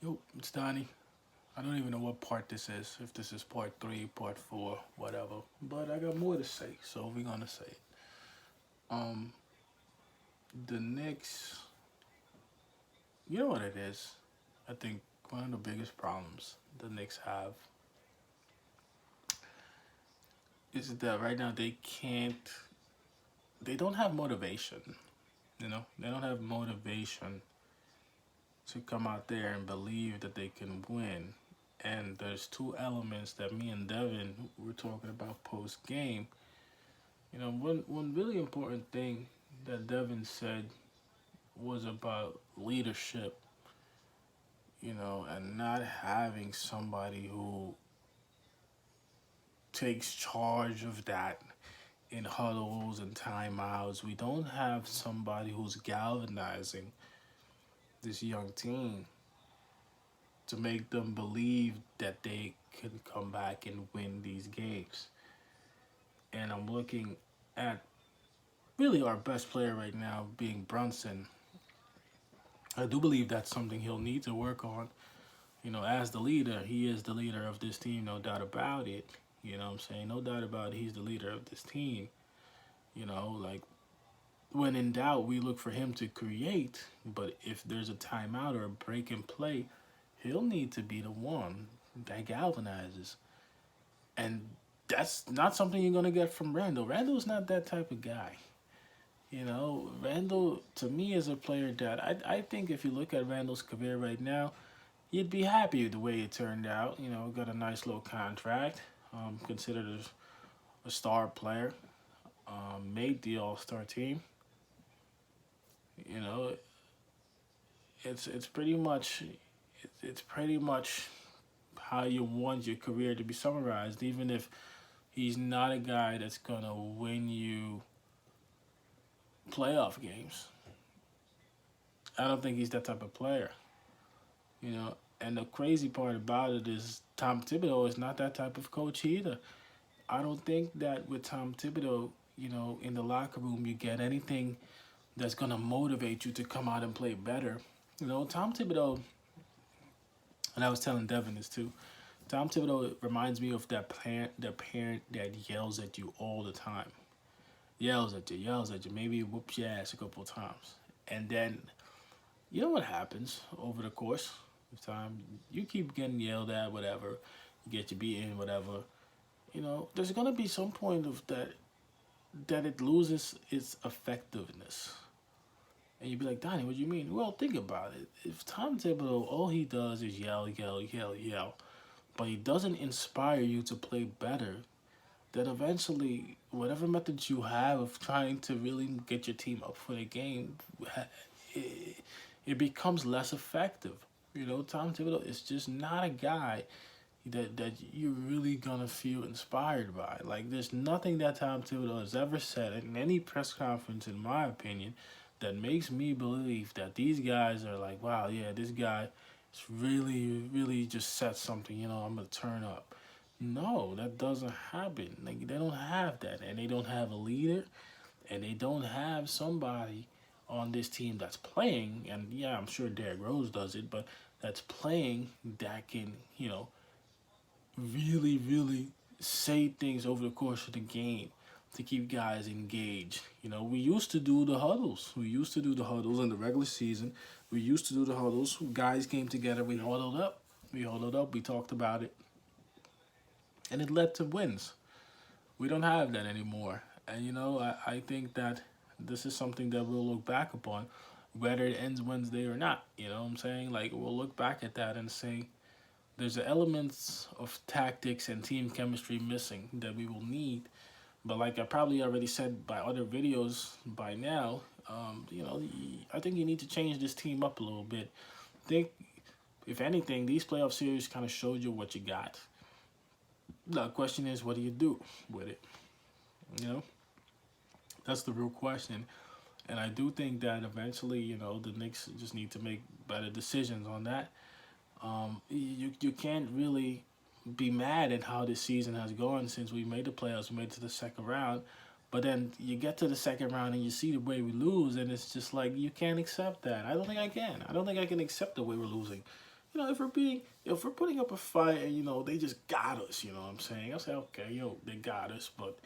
Yo, it's Donnie. I don't even know what part this is, if this is part three, part four, whatever. But I got more to say, so we're gonna say it. Um, the Knicks, you know what it is? I think one of the biggest problems the Knicks have is that right now they don't have motivation. They don't have motivation to come out there and believe that they can win. And there's two elements that me and Devin were talking about post game. One really important thing that Devin said was about leadership, and not having somebody who takes charge of that in huddles and timeouts. We don't have somebody who's galvanizing this young team to make them believe that they can come back and win these games. And I'm looking at really our best player right now being Brunson. I do believe that's something he'll need to work on. As the leader, he is the leader of this team, no doubt about it. You know what I'm saying? No doubt about it, he's the leader of this team. Like when in doubt, we look for him to create. But if there's a timeout or a break in play, he'll need to be the one that galvanizes. And that's not something you're going to get from Randall. Randall's not that type of guy. Randall, to me, is a player that I think if you look at Randall's career right now, you'd be happy with the way it turned out. Got a nice little contract, considered a star player, made the All Star team. You know, it's pretty much it's pretty much how you want your career to be summarized. Even if he's not a guy that's gonna win you playoff games, I don't think he's that type of player. And the crazy part about it is Tom Thibodeau is not that type of coach either. I don't think that with Tom Thibodeau, in the locker room, you get anything that's gonna motivate you to come out and play better. Tom Thibodeau, and I was telling Devin this too. Tom Thibodeau reminds me of that parent that yells at you all the time, yells at you, maybe whoops your ass a couple of times, and then you know what happens over the course of time? You keep getting yelled at, whatever, you get your beaten, whatever. There's gonna be some point of that it loses its effectiveness. And you'd be like, Donnie, what do you mean? Well, think about it. If Tom Thibodeau, all he does is yell, yell, yell, yell, but he doesn't inspire you to play better, then eventually, whatever methods you have of trying to really get your team up for the game, it, it becomes less effective. Tom Thibodeau is just not a guy that you're really gonna feel inspired by. Like there's nothing that Tom Thibodeau has ever said in any press conference, in my opinion, that makes me believe that these guys are like, wow, yeah, this guy is really, really just said something. I'm gonna turn up. No, that doesn't happen. Like they don't have that, and they don't have a leader, and they don't have somebody on this team that's playing. And yeah, I'm sure Derrick Rose does it, but that's playing that can really, really say things over the course of the game to keep guys engaged. We used to do the huddles. We used to do the huddles in the regular season. We used to do the huddles. Guys came together. We huddled up. We huddled up. We talked about it. And it led to wins. We don't have that anymore. And, I think that this is something that we'll look back upon, whether it ends Wednesday or not. You know what I'm saying? Like, we'll look back at that and say, there's elements of tactics and team chemistry missing that we will need. But like I probably already said by other videos by now, I think you need to change this team up a little bit. I think, if anything, these playoff series kind of showed you what you got. The question is, what do you do with it? You know, that's the real question. And I do think that eventually, the Knicks just need to make better decisions on that. You can't really be mad at how this season has gone since we made the playoffs, we made it to the second round. But then you get to the second round and you see the way we lose, and it's just like you can't accept that. I don't think I can. I don't think I can accept the way we're losing. if we're putting up a fight and they just got us, you know what I'm saying? I say, okay, they got us, but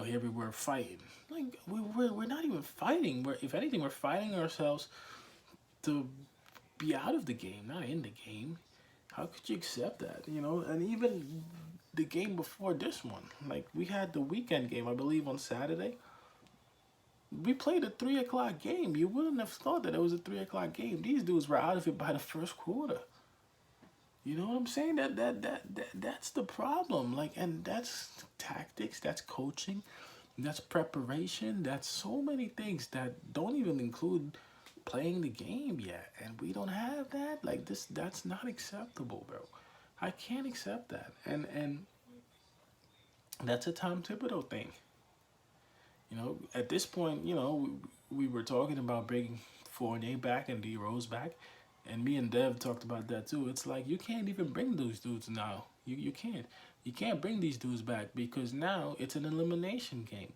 here we were fighting. Like we're not even fighting. If anything, we're fighting ourselves to be out of the game, not in the game. How could you accept that? And even the game before this one, like we had the weekend game, I believe on Saturday. We played a 3 o'clock game. You wouldn't have thought that it was a 3 o'clock game. These dudes were out of it by the first quarter. You know what I'm saying? That's the problem. Like, and that's tactics, that's coaching, that's preparation, that's so many things that don't even include playing the game yet. And we don't have that. Like that's not acceptable, bro. I can't accept that. And that's a Tom Thibodeau thing. At this point, we were talking about bringing Fournier back and D Rose back, and me and Dev talked about that too. It's like you can't even bring those dudes now. You can't. You can't bring these dudes back because now it's an elimination game.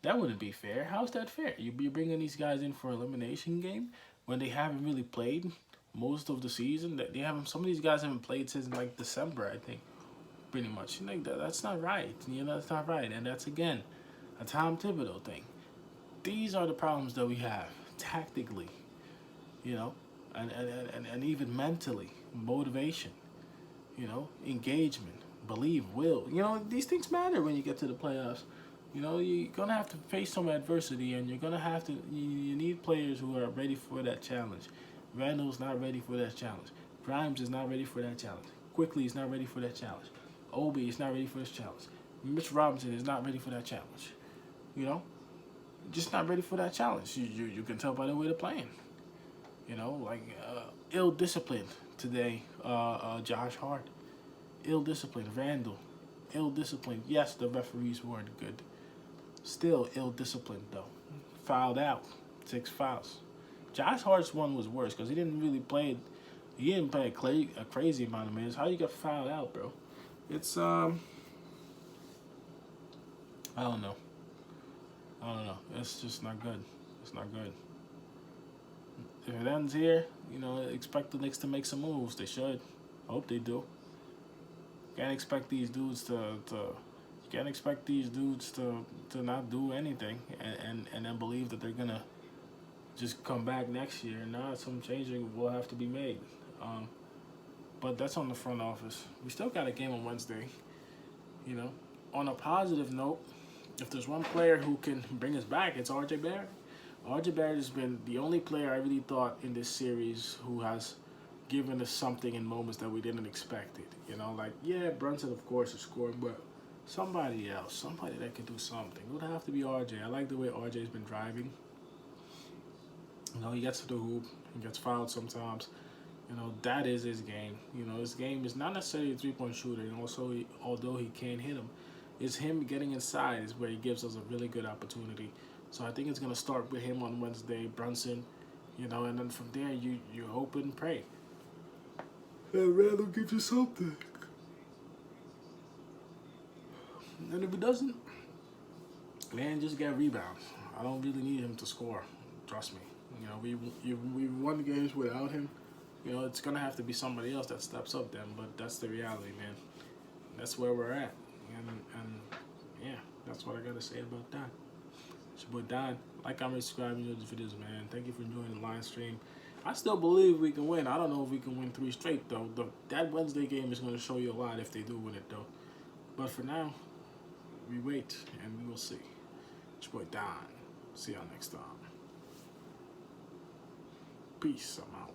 That wouldn't be fair. How's that fair? You be bringing these guys in for an elimination game when they haven't really played most of the season. That they haven't. Some of these guys haven't played since like December, I think, pretty much. That's not right. That's not right, and that's again a Tom Thibodeau thing. These are the problems that we have tactically, and even mentally, motivation, engagement, believe, will. These things matter when you get to the playoffs. You're gonna have to face some adversity, and you're gonna have to. You need players who are ready for that challenge. Randall's not ready for that challenge. Grimes is not ready for that challenge. Quickly is not ready for that challenge. Obi is not ready for this challenge. Mitch Robinson is not ready for that challenge. Just not ready for that challenge. You can tell by the way they're playing. Ill-disciplined today. Josh Hart, ill-disciplined. Randall, ill-disciplined. Yes, the referees weren't good. Still ill-disciplined though. Fouled out, 6 fouls. Josh Hart's one was worse because he didn't really play. He didn't play a crazy amount of minutes. How you get fouled out, bro? It's I don't know. It's just not good. It's not good. If it ends here, expect the Knicks to make some moves. They should. Hope they do. Can't expect these dudes to not do anything and then believe that they're gonna just come back next year. Nah, some changing will have to be made. But that's on the front office. We still got a game on Wednesday. On a positive note, if there's one player who can bring us back, it's R.J. Barrett. R.J. Barrett has been the only player I really thought in this series who has given us something in moments that we didn't expect it. Brunson, of course, is scoring, but somebody else, somebody that could do something. It would have to be R.J. I like the way R.J.'s been driving. He gets to the hoop, he gets fouled sometimes. That is his game. His game is not necessarily a three-point shooter, and also, although he can't hit him, it's him getting inside is where he gives us a really good opportunity. So I think it's going to start with him on Wednesday, Brunson, and then from there you hope and pray. And Randall gives you something. And if it doesn't, man, just get rebounds. I don't really need him to score. Trust me. We won games without him. It's going to have to be somebody else that steps up then, but that's the reality, man. That's where we're at. And yeah, that's what I got to say about that. It's your boy Don. Like, comment, subscribe, and those videos, man. Thank you for joining the live stream. I still believe we can win. I don't know if we can win 3 straight, though. That Wednesday game is going to show you a lot if they do win it, though. But for now, we wait, and we will see. It's your boy Don. See y'all next time. Peace. I'm out.